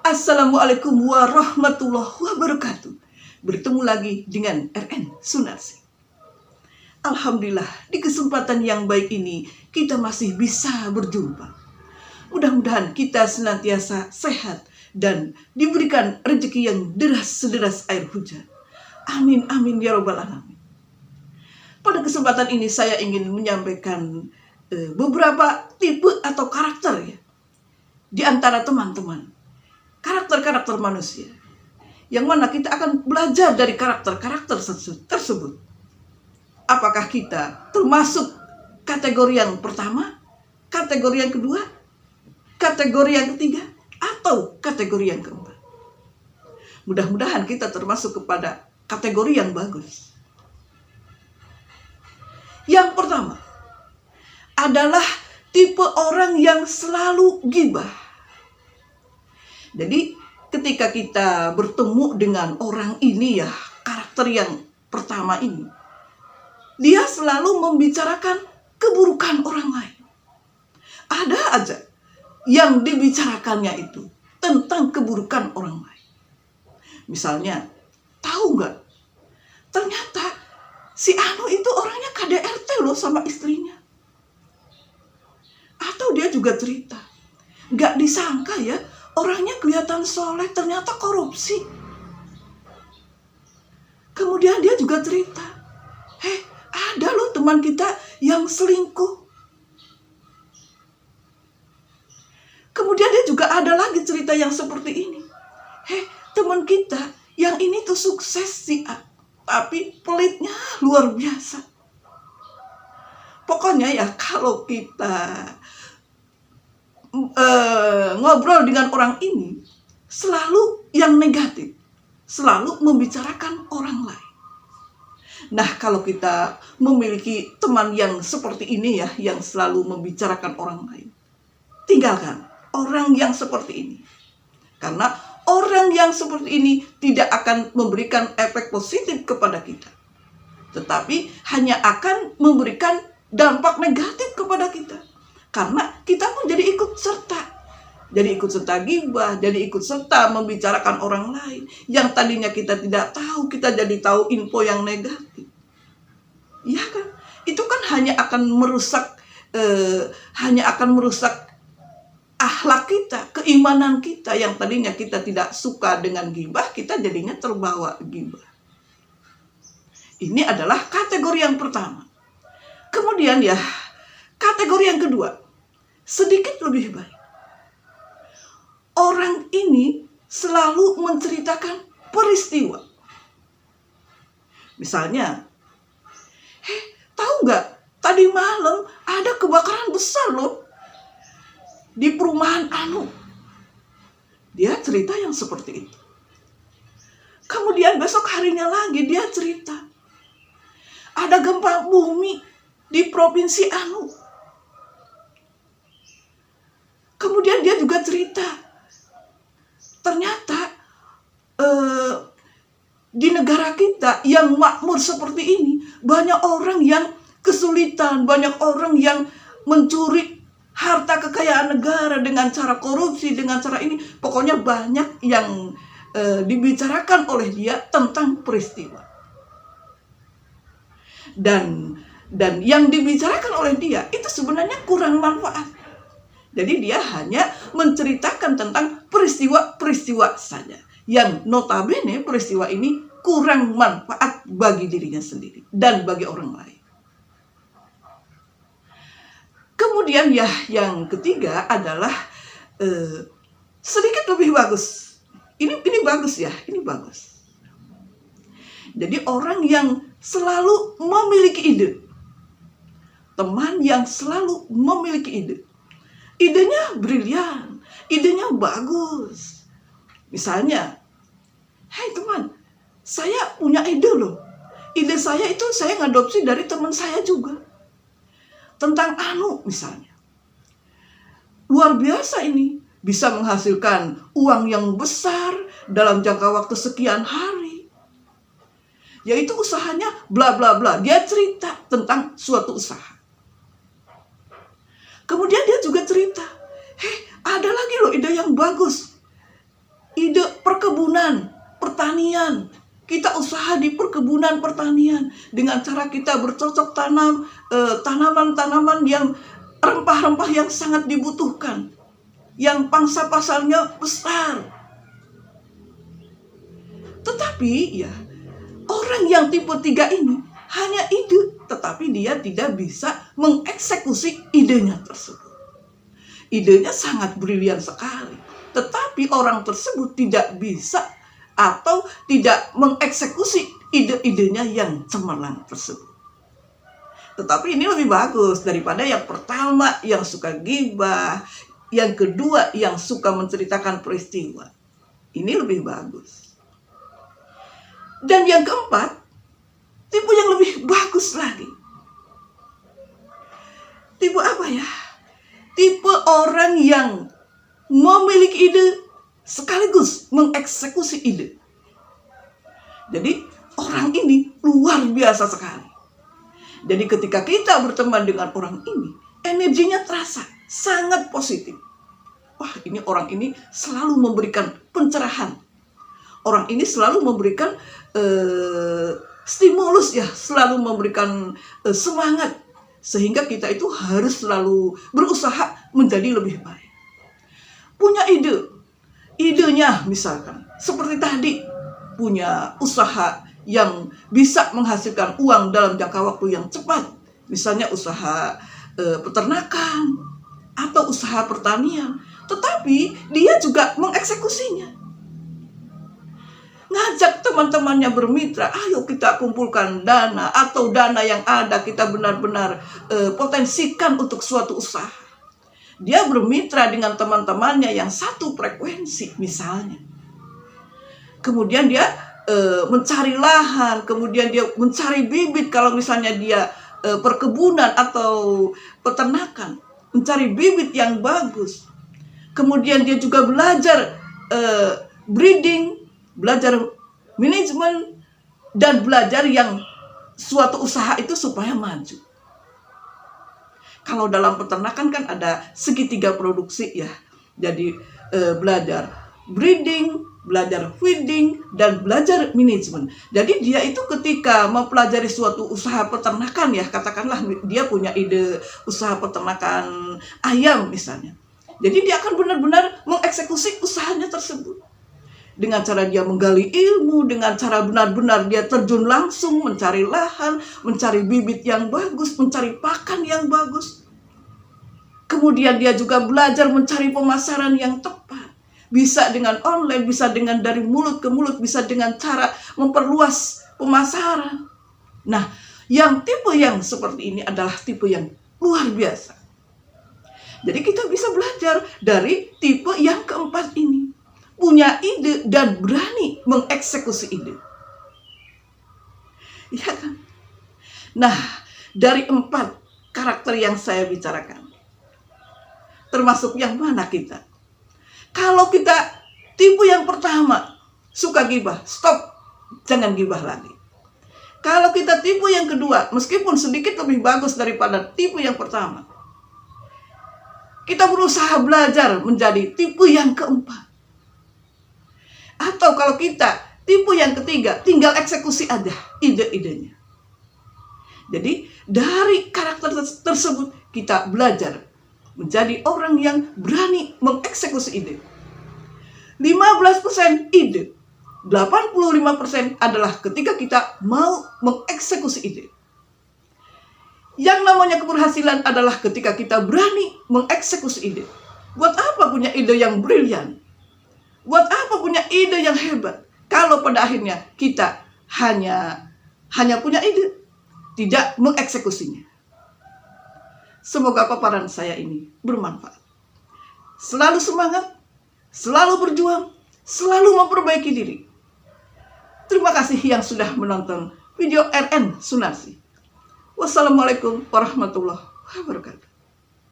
Assalamualaikum warahmatullahi wabarakatuh. Bertemu lagi dengan RN Sunarsi. Alhamdulillah, di kesempatan yang baik ini kita masih bisa berjumpa. Mudah-mudahan kita senantiasa sehat dan diberikan rezeki yang deras-sederas air hujan. Amin amin ya robbal alamin. Pada kesempatan ini saya ingin menyampaikan beberapa tipe atau karakter ya di antara teman-teman. Karakter-karakter manusia, yang mana kita akan belajar dari karakter-karakter tersebut. Apakah kita termasuk kategori yang pertama, kategori yang kedua, kategori yang ketiga, atau kategori yang keempat? Mudah-mudahan kita termasuk kepada kategori yang bagus. Yang pertama adalah tipe orang yang selalu gibah. Jadi ketika kita bertemu dengan orang ini ya, karakter yang pertama ini, dia selalu membicarakan keburukan orang lain. Ada aja yang dibicarakannya itu tentang keburukan orang lain. Misalnya, tahu nggak? Ternyata si Anu itu orangnya KDRT loh sama istrinya. Atau dia juga cerita, nggak disangka ya, orangnya kelihatan soleh, ternyata korupsi. Kemudian dia juga cerita, ada loh teman kita yang selingkuh. Kemudian dia juga ada lagi cerita yang seperti ini. Teman kita yang ini tuh sukses sih, tapi pelitnya luar biasa. Pokoknya ya kalau kita ngobrol dengan orang ini, selalu yang negatif, selalu membicarakan orang lain. Nah, kalau kita memiliki teman yang seperti ini ya, yang selalu membicarakan orang lain, tinggalkan orang yang seperti ini. Karena orang yang seperti ini tidak akan memberikan efek positif kepada kita, tetapi hanya akan memberikan dampak negatif kepada kita. Karena kita pun jadi ikut serta. Jadi ikut serta gibah, jadi ikut serta membicarakan orang lain. Yang tadinya kita tidak tahu, kita jadi tahu info yang negatif. Iya kan? Itu kan hanya akan merusak akhlak kita, keimanan kita. Yang tadinya kita tidak suka dengan gibah, kita jadinya terbawa gibah. Ini adalah kategori yang pertama. Kemudian ya, kategori yang kedua, sedikit lebih baik. Orang ini selalu menceritakan peristiwa. Misalnya, tahu nggak? Tadi malam ada kebakaran besar loh di perumahan Anu. Dia cerita yang seperti itu. Kemudian besok harinya lagi dia cerita, ada gempa bumi di provinsi Anu. Kemudian dia juga cerita, ternyata di negara kita yang makmur seperti ini, banyak orang yang kesulitan, banyak orang yang mencuri harta kekayaan negara dengan cara korupsi, dengan cara ini. Pokoknya banyak yang dibicarakan oleh dia tentang peristiwa. Dan yang dibicarakan oleh dia itu sebenarnya kurang manfaat. Jadi dia hanya menceritakan tentang peristiwa-peristiwa saja, yang notabene peristiwa ini kurang manfaat bagi dirinya sendiri dan bagi orang lain. Kemudian ya, yang ketiga adalah sedikit lebih bagus. Ini bagus ya, ini bagus. Jadi orang yang selalu memiliki ide. Teman yang selalu memiliki ide. Idenya brilian, idenya bagus. Misalnya, teman, saya punya ide loh. Ide saya itu saya ngadopsi dari teman saya juga. Tentang Anu misalnya. Luar biasa ini. Bisa menghasilkan uang yang besar dalam jangka waktu sekian hari. Yaitu usahanya bla bla bla. Dia cerita tentang suatu usaha. Kemudian dia juga cerita, ada lagi loh ide yang bagus. perkebunan, pertanian. Kita usaha di perkebunan pertanian dengan cara kita bercocok tanam tanaman-tanaman yang rempah-rempah yang sangat dibutuhkan, yang pangsa pasarnya besar. Tetapi ya, orang yang tipe 3 ini hanya ide, tetapi dia tidak bisa mengeksekusi idenya tersebut. Idenya sangat brilian sekali, tetapi orang tersebut tidak bisa atau tidak mengeksekusi ide-idenya yang cemerlang tersebut. Tetapi ini lebih bagus daripada yang pertama yang suka gibah, yang kedua yang suka menceritakan peristiwa. Ini lebih bagus. Dan yang keempat, tipe yang lebih bagus lagi. Tipe apa ya? Tipe orang yang memiliki ide sekaligus mengeksekusi ide. Jadi orang ini luar biasa sekali. Jadi ketika kita berteman dengan orang ini, energinya terasa sangat positif. Wah, ini orang ini selalu memberikan pencerahan. Orang ini selalu memberikan stimulus ya, selalu memberikan semangat. Sehingga kita itu harus selalu berusaha menjadi lebih baik. Punya ide. Idenya misalkan seperti tadi, punya usaha yang bisa menghasilkan uang dalam jangka waktu yang cepat, misalnya usaha peternakan atau usaha pertanian, tetapi dia juga mengeksekusinya, ngajak teman-temannya bermitra, ayo kita kumpulkan dana atau dana yang ada kita benar-benar potensikan untuk suatu usaha. Dia bermitra dengan teman-temannya yang satu frekuensi misalnya. Kemudian dia mencari lahan, kemudian dia mencari bibit kalau misalnya dia perkebunan atau peternakan, mencari bibit yang bagus. Kemudian dia juga belajar breeding, belajar manajemen, dan belajar yang suatu usaha itu supaya maju. Kalau dalam peternakan kan ada segitiga produksi ya. Jadi belajar breeding, belajar feeding, dan belajar manajemen. Jadi dia itu ketika mempelajari suatu usaha peternakan ya, katakanlah dia punya ide usaha peternakan ayam misalnya. Jadi dia akan benar-benar mengeksekusi usahanya tersebut. Dengan cara dia menggali ilmu, dengan cara benar-benar dia terjun langsung mencari lahan, mencari bibit yang bagus, mencari pakan yang bagus. Kemudian dia juga belajar mencari pemasaran yang tepat. Bisa dengan online, bisa dengan dari mulut ke mulut, bisa dengan cara memperluas pemasaran. Nah, yang tipe yang seperti ini adalah tipe yang luar biasa. Jadi kita bisa belajar dari tipe yang keempat ini. Punya ide dan berani mengeksekusi ide. Iya kan? Nah, dari 4 karakter yang saya bicarakan, termasuk yang mana kita? Kalau kita tipe yang pertama, suka gibah, stop, jangan gibah lagi. Kalau kita tipe yang kedua, meskipun sedikit lebih bagus daripada tipe yang pertama, kita berusaha belajar menjadi tipe yang keempat. Atau kalau kita tipe yang ketiga, tinggal eksekusi aja ide-idenya. Jadi dari karakter tersebut kita belajar menjadi orang yang berani mengeksekusi ide. 15% ide, 85% adalah ketika kita mau mengeksekusi ide. Yang namanya keberhasilan adalah ketika kita berani mengeksekusi ide. Buat apa punya ide yang brilian? Buat apa punya ide yang hebat? Kalau pada akhirnya kita hanya punya ide, tidak mengeksekusinya. Semoga paparan saya ini bermanfaat. Selalu semangat, selalu berjuang, selalu memperbaiki diri. Terima kasih yang sudah menonton video RN Sunarsi. Wassalamualaikum warahmatullahi wabarakatuh.